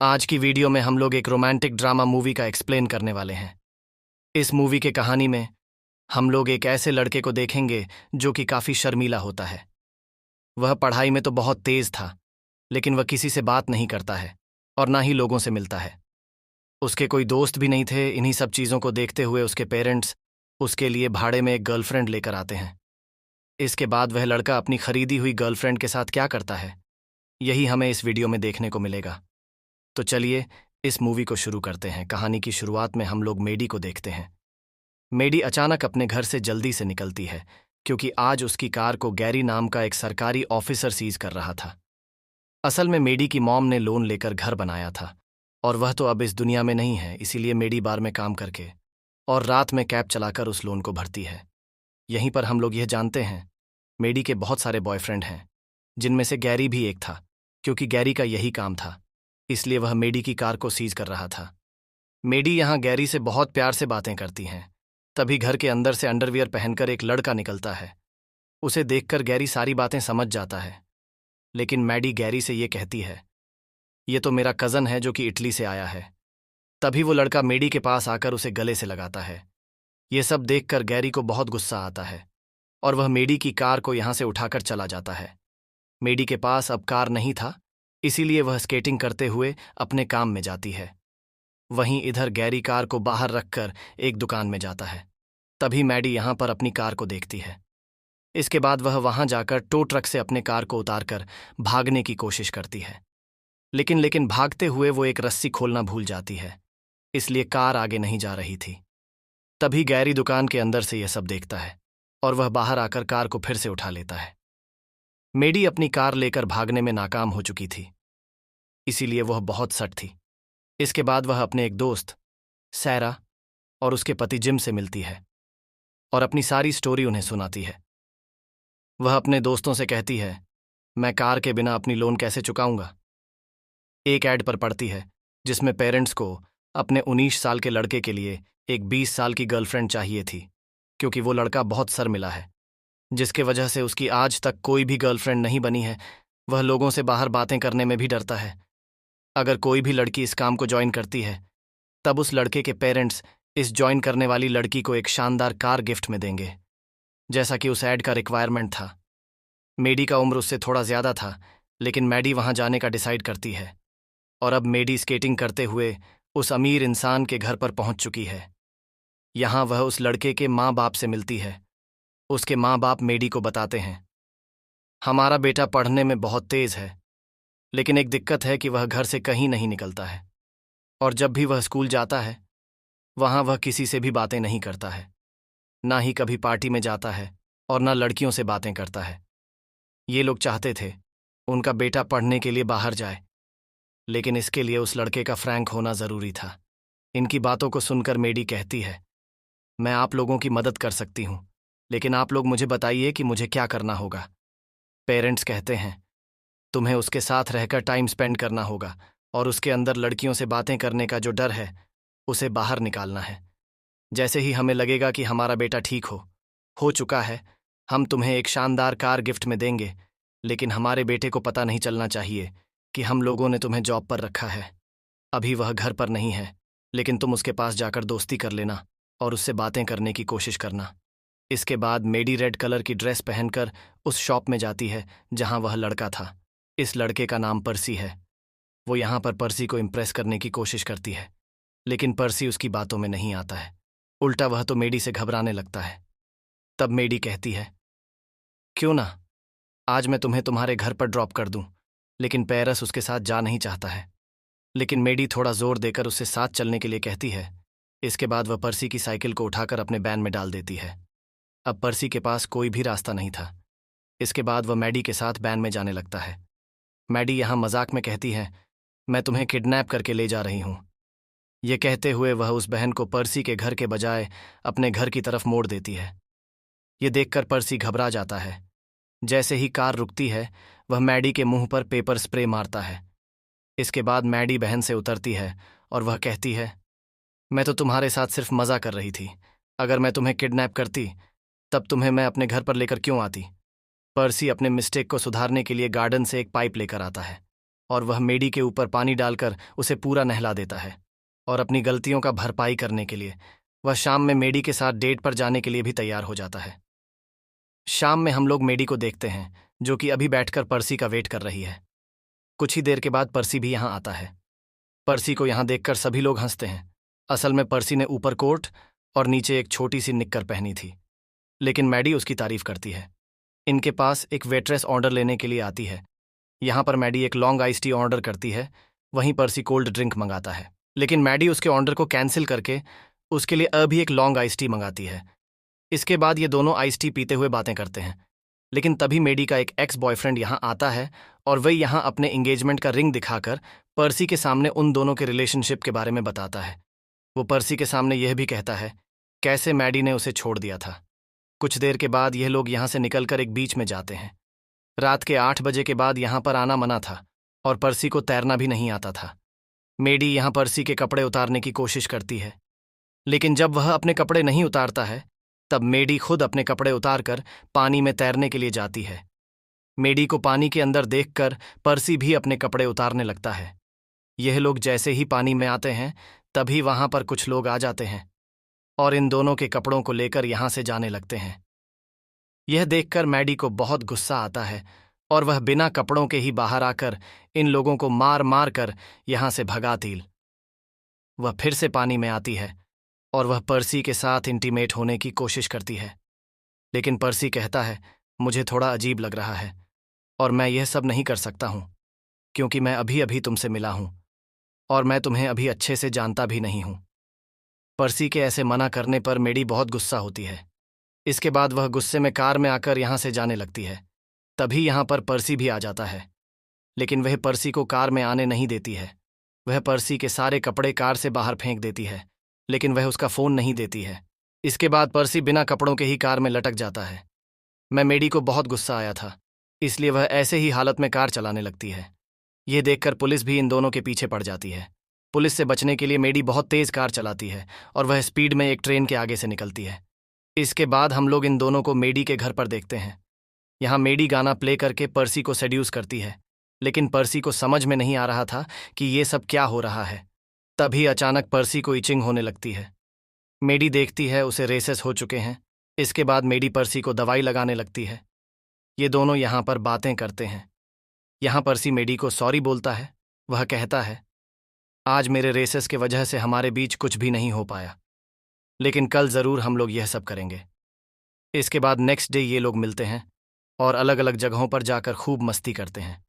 आज की वीडियो में हम लोग एक रोमांटिक ड्रामा मूवी का एक्सप्लेन करने वाले हैं। इस मूवी के कहानी में हम लोग एक ऐसे लड़के को देखेंगे जो कि काफ़ी शर्मीला होता है। वह पढ़ाई में तो बहुत तेज था, लेकिन वह किसी से बात नहीं करता है और ना ही लोगों से मिलता है। उसके कोई दोस्त भी नहीं थे। इन्हीं सब चीज़ों को देखते हुए उसके पेरेंट्स उसके लिए भाड़े में एक गर्लफ्रेंड लेकर आते हैं। इसके बाद वह लड़का अपनी खरीदी हुई गर्लफ्रेंड के साथ क्या करता है, यही हमें इस वीडियो में देखने को मिलेगा। तो चलिए इस मूवी को शुरू करते हैं। कहानी की शुरुआत में हम लोग मेडी को देखते हैं। मेडी अचानक अपने घर से जल्दी से निकलती है क्योंकि आज उसकी कार को गैरी नाम का एक सरकारी ऑफिसर सीज कर रहा था। असल में मेडी की मॉम ने लोन लेकर घर बनाया था और वह तो अब इस दुनिया में नहीं है, इसीलिए मेडी बार में काम करके और रात में कैब चलाकर उस लोन को भरती है। यहीं पर हम लोग यह जानते हैं मेडी के बहुत सारे बॉयफ्रेंड हैं, जिनमें से गैरी भी एक था। क्योंकि गैरी का यही काम था, इसलिए वह मेडी की कार को सीज कर रहा था। मेडी यहाँ गैरी से बहुत प्यार से बातें करती हैं। तभी घर के अंदर से अंडरवियर पहनकर एक लड़का निकलता है। उसे देखकर गैरी सारी बातें समझ जाता है, लेकिन मैडी गैरी से ये कहती है, ये तो मेरा कज़न है जो कि इटली से आया है। तभी वो लड़का मेडी के पास आकर उसे गले से लगाता है। ये सब देखकर गैरी को बहुत गुस्सा आता है और वह मेडी की कार को यहाँ से उठाकर चला जाता है। मेडी के पास अब कार नहीं था, इसीलिए वह स्केटिंग करते हुए अपने काम में जाती है। वहीं इधर गैरी कार को बाहर रखकर एक दुकान में जाता है। तभी मैडी यहाँ पर अपनी कार को देखती है। इसके बाद वह वहां जाकर टो ट्रक से अपने कार को उतारकर भागने की कोशिश करती है, लेकिन भागते हुए वो एक रस्सी खोलना भूल जाती है, इसलिए कार आगे नहीं जा रही थी। तभी गैरी दुकान के अंदर से यह सब देखता है और वह बाहर आकर कार को फिर से उठा लेता है। मेडी अपनी कार लेकर भागने में नाकाम हो चुकी थी, इसीलिए वह बहुत सट थी। इसके बाद वह अपने एक दोस्त सैरा और उसके पति जिम से मिलती है और अपनी सारी स्टोरी उन्हें सुनाती है। वह अपने दोस्तों से कहती है, मैं कार के बिना अपनी लोन कैसे चुकाऊंगा। एक ऐड पर पड़ती है जिसमें पेरेंट्स को अपने 19 साल के लड़के के लिए एक 20 साल की गर्लफ्रेंड चाहिए थी, क्योंकि वो लड़का बहुत शर्मिला है, जिसके वजह से उसकी आज तक कोई भी गर्लफ्रेंड नहीं बनी है। वह लोगों से बाहर बातें करने में भी डरता है। अगर कोई भी लड़की इस काम को ज्वाइन करती है, तब उस लड़के के पेरेंट्स इस ज्वाइन करने वाली लड़की को एक शानदार कार गिफ्ट में देंगे, जैसा कि उस ऐड का रिक्वायरमेंट था। मेडी का उम्र उससे थोड़ा ज़्यादा था, लेकिन मैडी वहां जाने का डिसाइड करती है और अब मेडी स्केटिंग करते हुए उस अमीर इंसान के घर पर पहुंच चुकी है। यहाँ वह उस लड़के के माँ बाप से मिलती है। उसके माँ बाप मेडी को बताते हैं, हमारा बेटा पढ़ने में बहुत तेज है, लेकिन एक दिक्कत है कि वह घर से कहीं नहीं निकलता है और जब भी वह स्कूल जाता है वहां वह किसी से भी बातें नहीं करता है, ना ही कभी पार्टी में जाता है और ना लड़कियों से बातें करता है। ये लोग चाहते थे उनका बेटा पढ़ने के लिए बाहर जाए, लेकिन इसके लिए उस लड़के का फ्रैंक होना ज़रूरी था। इनकी बातों को सुनकर मेडी कहती है, मैं आप लोगों की मदद कर सकती हूँ, लेकिन आप लोग मुझे बताइए कि मुझे क्या करना होगा। पेरेंट्स कहते हैं, तुम्हें उसके साथ रहकर टाइम स्पेंड करना होगा और उसके अंदर लड़कियों से बातें करने का जो डर है उसे बाहर निकालना है। जैसे ही हमें लगेगा कि हमारा बेटा ठीक हो चुका है, हम तुम्हें एक शानदार कार गिफ्ट में देंगे, लेकिन हमारे बेटे को पता नहीं चलना चाहिए कि हम लोगों ने तुम्हें जॉब पर रखा है। अभी वह घर पर नहीं है, लेकिन तुम उसके पास जाकर दोस्ती कर लेना और उससे बातें करने की कोशिश करना। इसके बाद मेडी रेड कलर की ड्रेस पहनकर उस शॉप में जाती है जहां वह लड़का था। इस लड़के का नाम पर्सी है। वो यहाँ पर पर्सी को इम्प्रेस करने की कोशिश करती है, लेकिन पर्सी उसकी बातों में नहीं आता है। उल्टा वह तो मेडी से घबराने लगता है। तब मेडी कहती है, क्यों ना आज मैं तुम्हें तुम्हारे घर पर ड्रॉप कर दूं, लेकिन पेरस उसके साथ जा नहीं चाहता है। लेकिन मेडी थोड़ा जोर देकर उससे साथ चलने के लिए कहती है। इसके बाद वह पर्सी की साइकिल को उठाकर अपने बैन में डाल देती है। अब पर्सी के पास कोई भी रास्ता नहीं था। इसके बाद वह मैडी के साथ बैन में जाने लगता है। मैडी यहाँ मजाक में कहती है, मैं तुम्हें किडनैप करके ले जा रही हूँ। ये कहते हुए वह उस बहन को पर्सी के घर के बजाय अपने घर की तरफ मोड़ देती है। ये देखकर पर्सी घबरा जाता है। जैसे ही कार रुकती है, वह मैडी के मुंह पर पेपर स्प्रे मारता है। इसके बाद मैडी बहन से उतरती है और वह कहती है, मैं तो तुम्हारे साथ सिर्फ मज़ा कर रही थी। अगर मैं तुम्हें किडनैप करती तब तुम्हें मैं अपने घर पर लेकर क्यों आती। पर्सी अपने मिस्टेक को सुधारने के लिए गार्डन से एक पाइप लेकर आता है और वह मेडी के ऊपर पानी डालकर उसे पूरा नहला देता है। और अपनी गलतियों का भरपाई करने के लिए वह शाम में मेडी के साथ डेट पर जाने के लिए भी तैयार हो जाता है। शाम में हम लोग मेडी को देखते हैं, जो कि अभी बैठकर पर्सी का वेट कर रही है। कुछ ही देर के बाद पर्सी भी यहाँ आता है। पर्सी को यहाँ देखकर सभी लोग हंसते हैं। असल में पर्सी ने ऊपर कोट और नीचे एक छोटी सी निक्कर पहनी थी, लेकिन मैडी उसकी तारीफ करती है। इनके पास एक वेट्रेस ऑर्डर लेने के लिए आती है। यहाँ पर मैडी एक लॉन्ग आइस टी ऑर्डर करती है, वहीं पर्सी कोल्ड ड्रिंक मंगाता है। लेकिन मैडी उसके ऑर्डर को कैंसिल करके उसके लिए अभी एक लॉन्ग आइस टी मंगाती है। इसके बाद ये दोनों आइस टी पीते हुए बातें करते हैं। लेकिन तभी मेडी का एक एक्स बॉयफ्रेंड यहाँ आता है और वही यहाँ अपने एंगेजमेंट का रिंग दिखाकर पर्सी के सामने उन दोनों के रिलेशनशिप के बारे में बताता है। वो पर्सी के सामने यह भी कहता है कैसे मैडी ने उसे छोड़ दिया था। कुछ देर के बाद यह लोग यहाँ से निकलकर एक बीच में जाते हैं। रात के 8 बजे के बाद यहाँ पर आना मना था और पर्सी को तैरना भी नहीं आता था। मेडी यहाँ पर्सी के कपड़े उतारने की कोशिश करती है, लेकिन जब वह अपने कपड़े नहीं उतारता है तब मेडी खुद अपने कपड़े उतारकर पानी में तैरने के लिए जाती है। मेडी को पानी के अंदर देखकर पर्सी भी अपने कपड़े उतारने लगता है। यह लोग जैसे ही पानी में आते हैं तभी वहां पर कुछ लोग आ जाते हैं और इन दोनों के कपड़ों को लेकर यहां से जाने लगते हैं। यह देखकर मैडी को बहुत गुस्सा आता है और वह बिना कपड़ों के ही बाहर आकर इन लोगों को मार मार कर यहां से भगाती। वह फिर से पानी में आती है और वह पर्सी के साथ इंटीमेट होने की कोशिश करती है, लेकिन पर्सी कहता है मुझे थोड़ा अजीब लग रहा है और मैं यह सब नहीं कर सकता हूं, क्योंकि मैं अभी अभी तुमसे मिला हूं और मैं तुम्हें अभी अच्छे से जानता भी नहीं हूं। पर्सी के ऐसे मना करने पर मेडी बहुत गुस्सा होती है। इसके बाद वह गुस्से में कार में आकर यहां से जाने लगती है। तभी यहां पर पर्सी भी आ जाता है, लेकिन वह पर्सी को कार में आने नहीं देती है। वह पर्सी के सारे कपड़े कार से बाहर फेंक देती है, लेकिन वह उसका फ़ोन नहीं देती है। इसके बाद पर्सी बिना कपड़ों के ही कार में लटक जाता है। मैं मेडी को बहुत गुस्सा आया था, इसलिए वह ऐसे ही हालत में कार चलाने लगती है। यह देखकर पुलिस भी इन दोनों के पीछे पड़ जाती है। पुलिस से बचने के लिए मेडी बहुत तेज़ कार चलाती है और वह स्पीड में एक ट्रेन के आगे से निकलती है। इसके बाद हम लोग इन दोनों को मेडी के घर पर देखते हैं। यहाँ मेडी गाना प्ले करके पर्सी को सेड्यूस करती है, लेकिन पर्सी को समझ में नहीं आ रहा था कि ये सब क्या हो रहा है। तभी अचानक पर्सी को इचिंग होने लगती है। मेडी देखती है उसे रेसेस हो चुके हैं। इसके बाद मेडी पर्सी को दवाई लगाने लगती है। ये दोनों यहाँ पर बातें करते हैं। यहाँ पर्सी मेडी को सॉरी बोलता है। वह कहता है आज मेरे रेसेस के वजह से हमारे बीच कुछ भी नहीं हो पाया, लेकिन कल ज़रूर हम लोग यह सब करेंगे। इसके बाद नेक्स्ट डे ये लोग मिलते हैं और अलग अलग जगहों पर जाकर खूब मस्ती करते हैं।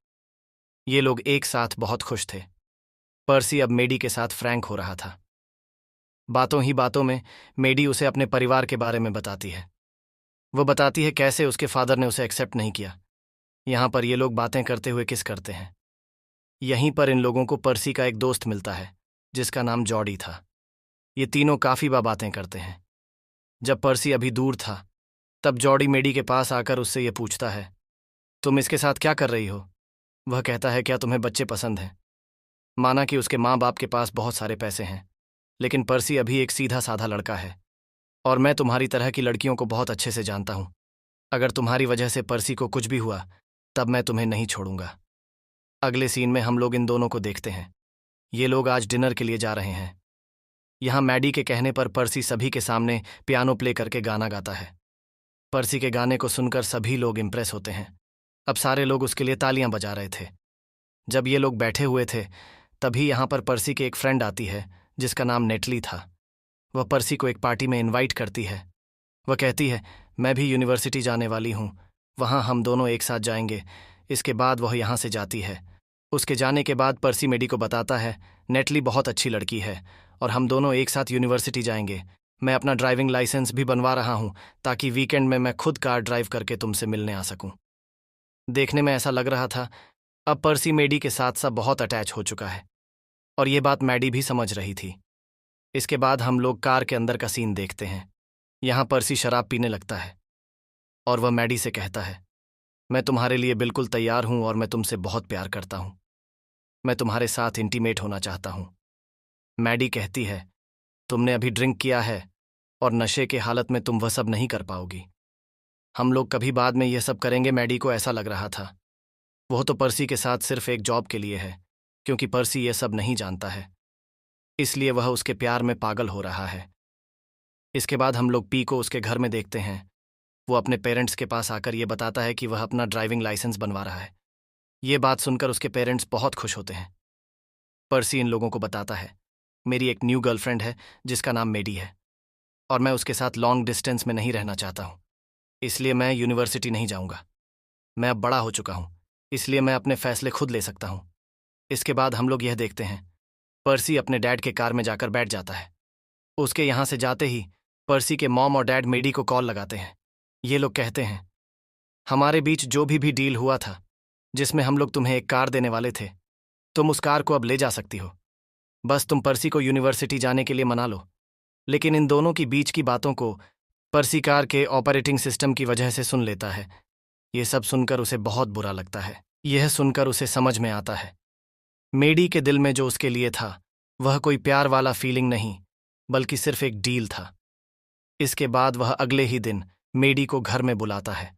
ये लोग एक साथ बहुत खुश थे। पर्सी अब मेडी के साथ फ्रैंक हो रहा था। बातों ही बातों में मेडी उसे अपने परिवार के बारे में बताती है। वो बताती है कैसे उसके फादर ने उसे एक्सेप्ट नहीं किया। यहाँ पर ये लोग बातें करते हुए किस करते हैं। यहीं पर इन लोगों को पर्सी का एक दोस्त मिलता है जिसका नाम जॉडी था। ये तीनों काफ़ी बातें करते हैं। जब पर्सी अभी दूर था तब जॉडी मेडी के पास आकर उससे ये पूछता है तुम इसके साथ क्या कर रही हो। वह कहता है क्या तुम्हें बच्चे पसंद हैं। माना कि उसके माँ बाप के पास बहुत सारे पैसे हैं, लेकिन पर्सी अभी एक सीधा साधा लड़का है और मैं तुम्हारी तरह की लड़कियों को बहुत अच्छे से जानता हूँ। अगर तुम्हारी वजह से पर्सी को कुछ भी हुआ तब मैं तुम्हें नहीं छोड़ूंगा। अगले सीन में हम लोग इन दोनों को देखते हैं। ये लोग आज डिनर के लिए जा रहे हैं। यहाँ मैडी के कहने पर पर्सी सभी के सामने पियानो प्ले करके गाना गाता है। पर्सी के गाने को सुनकर सभी लोग इम्प्रेस होते हैं। अब सारे लोग उसके लिए तालियां बजा रहे थे। जब ये लोग बैठे हुए थे तभी यहाँ पर पर्सी की एक फ्रेंड आती है जिसका नाम नेटली था। वह पर्सी को एक पार्टी में इनवाइट करती है। वह कहती है मैं भी यूनिवर्सिटी जाने वाली हूँ, वहाँ हम दोनों एक साथ जाएंगे। इसके बाद वह यहाँ से जाती है। उसके जाने के बाद पर्सी मेडी को बताता है नेटली बहुत अच्छी लड़की है और हम दोनों एक साथ यूनिवर्सिटी जाएंगे। मैं अपना ड्राइविंग लाइसेंस भी बनवा रहा हूँ ताकि वीकेंड में मैं खुद कार ड्राइव करके तुमसे मिलने आ सकूँ। देखने में ऐसा लग रहा था अब पर्सी मेडी के साथ सा बहुत अटैच हो चुका है और ये बात मैडी भी समझ रही थी। इसके बाद हम लोग कार के अंदर का सीन देखते हैं। यहाँ पर्सी शराब पीने लगता है और वह मैडी से कहता है मैं तुम्हारे लिए बिल्कुल तैयार हूँ और मैं तुमसे बहुत प्यार करता हूँ। मैं तुम्हारे साथ इंटीमेट होना चाहता हूँ। मैडी कहती है तुमने अभी ड्रिंक किया है और नशे के हालत में तुम वह सब नहीं कर पाओगी। हम लोग कभी बाद में यह सब करेंगे। मैडी को ऐसा लग रहा था। वो तो पर्सी के साथ सिर्फ एक जॉब के लिए है, क्योंकि पर्सी ये सब नहीं जानता है, इसलिए वह उसके प्यार में पागल हो रहा है। इसके बाद हम लोग पी को उसके घर में देखते हैं। वो अपने पेरेंट्स के पास आकर ये बताता है कि वह अपना ड्राइविंग लाइसेंस बनवा रहा है। ये बात सुनकर उसके पेरेंट्स बहुत खुश होते हैं। पर्सी इन लोगों को बताता है, मेरी एक न्यू गर्लफ्रेंड है जिसका नाम मेडी है, और मैं उसके साथ लॉन्ग डिस्टेंस में नहीं रहना चाहता हूँ, इसलिए मैं यूनिवर्सिटी नहीं जाऊँगा। मैं अब बड़ा हो चुका हूँ, इसलिए मैं अपने फैसले खुद ले सकता हूँ। इसके बाद हम लोग यह देखते हैं, पर्सी अपने डैड के कार में जाकर बैठ जाता है। उसके यहाँ से जाते ही पर्सी के मॉम और डैड मेडी को कॉल लगाते हैं। ये लोग कहते हैं, हमारे बीच जो भी डील हुआ था, जिसमें हम लोग तुम्हें एक कार देने वाले थे, तुम उस कार को अब ले जा सकती हो। बस तुम पर्सी को यूनिवर्सिटी जाने के लिए मना लो। लेकिन इन दोनों की बीच की बातों को पर्सी कार के ऑपरेटिंग सिस्टम की वजह से सुन लेता है। ये सब सुनकर उसे बहुत बुरा लगता है। यह सुनकर उसे समझ में आता है, मेडी के दिल में जो उसके लिए था वह कोई प्यार वाला फीलिंग नहीं, बल्कि सिर्फ एक डील था। इसके बाद वह अगले ही दिन मेडी को घर में बुलाता है।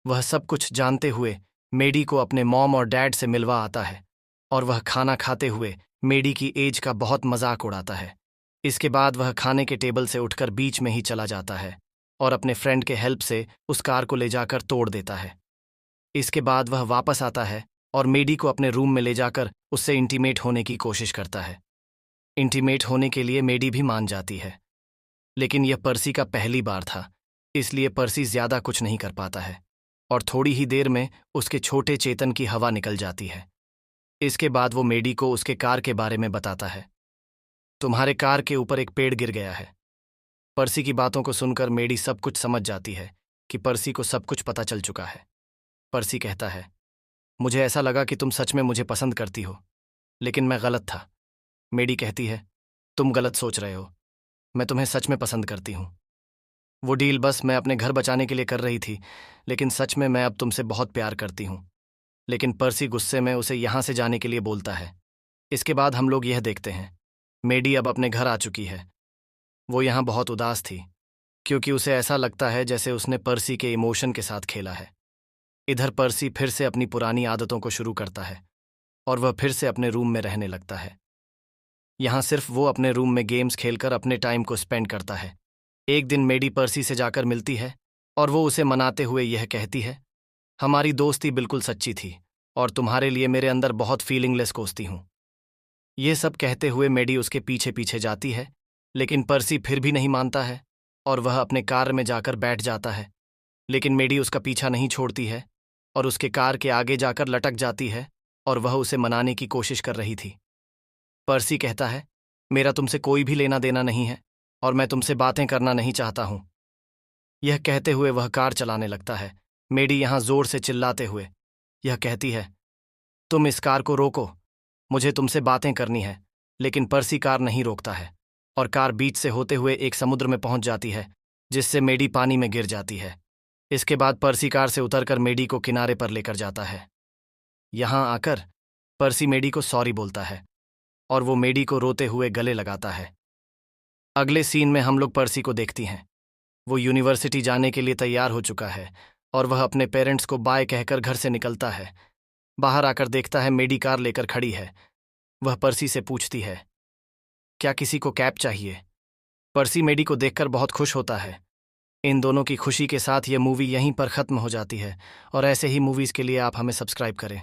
वह सब कुछ जानते हुए मेडी को अपने मॉम और डैड से मिलवा आता है, और वह खाना खाते हुए मेडी की एज का बहुत मजाक उड़ाता है। इसके बाद वह खाने के टेबल से उठकर बीच में ही चला जाता है और अपने फ्रेंड के हेल्प से उस कार को ले जाकर तोड़ देता है। इसके बाद वह वापस आता है और मेडी को अपने रूम में ले जाकर उससे इंटीमेट होने की कोशिश करता है। इंटीमेट होने के लिए मेडी भी मान जाती है, लेकिन यह पर्सी का पहली बार था, इसलिए पर्सी ज्यादा कुछ नहीं कर पाता है, और थोड़ी ही देर में उसके छोटे चेतन की हवा निकल जाती है। इसके बाद वो मेडी को उसके कार के बारे में बताता है। तुम्हारे कार के ऊपर एक पेड़ गिर गया है। पर्सी की बातों को सुनकर मेडी सब कुछ समझ जाती है कि पर्सी को सब कुछ पता चल चुका है। पर्सी कहता है, मुझे ऐसा लगा कि तुम सच में मुझे पसंद करती हो, लेकिन मैं गलत था। मेडी कहती है, तुम गलत सोच रहे हो, मैं तुम्हें सच में पसंद करती हूँ। वो डील बस मैं अपने घर बचाने के लिए कर रही थी, लेकिन सच में मैं अब तुमसे बहुत प्यार करती हूँ। लेकिन पर्सी गुस्से में उसे यहाँ से जाने के लिए बोलता है। इसके बाद हम लोग यह देखते हैं, मेडी अब अपने घर आ चुकी है। वो यहाँ बहुत उदास थी, क्योंकि उसे ऐसा लगता है जैसे उसने पर्सी के इमोशन के साथ खेला है। इधर पर्सी फिर से अपनी पुरानी आदतों को शुरू करता है, और वह फिर से अपने रूम में रहने लगता है। यहाँ सिर्फ वो अपने रूम में गेम्स खेलकर अपने टाइम को स्पेंड करता है। एक दिन मेडी पर्सी से जाकर मिलती है, और वो उसे मनाते हुए यह कहती है, हमारी दोस्ती बिल्कुल सच्ची थी, और तुम्हारे लिए मेरे अंदर बहुत फीलिंगलेस कोसती हूँ। ये सब कहते हुए मेडी उसके पीछे पीछे जाती है, लेकिन पर्सी फिर भी नहीं मानता है, और वह अपने कार में जाकर बैठ जाता है। लेकिन मेडी उसका पीछा नहीं छोड़ती है, और उसके कार के आगे जाकर लटक जाती है, और वह उसे मनाने की कोशिश कर रही थी। पर्सी कहता है, मेरा तुमसे कोई भी लेना देना नहीं है, और मैं तुमसे बातें करना नहीं चाहता हूँ। यह कहते हुए वह कार चलाने लगता है। मेडी यहाँ जोर से चिल्लाते हुए यह कहती है, तुम इस कार को रोको, मुझे तुमसे बातें करनी है। लेकिन पर्सी कार नहीं रोकता है, और कार बीच से होते हुए एक समुद्र में पहुंच जाती है, जिससे मेडी पानी में गिर जाती है। इसके बाद पर्सी कार से उतरकर मेडी को किनारे पर लेकर जाता है। यहाँ आकर पर्सी मेडी को सॉरी बोलता है, और वो मेडी को रोते हुए गले लगाता है। अगले सीन में हम लोग पर्सी को देखती हैं। वो यूनिवर्सिटी जाने के लिए तैयार हो चुका है, और वह अपने पेरेंट्स को बाय कहकर घर से निकलता है। बाहर आकर देखता है मेडी कार लेकर खड़ी है। वह पर्सी से पूछती है, क्या किसी को कैब चाहिए? पर्सी मेडी को देखकर बहुत खुश होता है। इन दोनों की खुशी के साथ यह मूवी यहीं पर ख़त्म हो जाती है, और ऐसे ही मूवीज़ के लिए आप हमें सब्सक्राइब करें।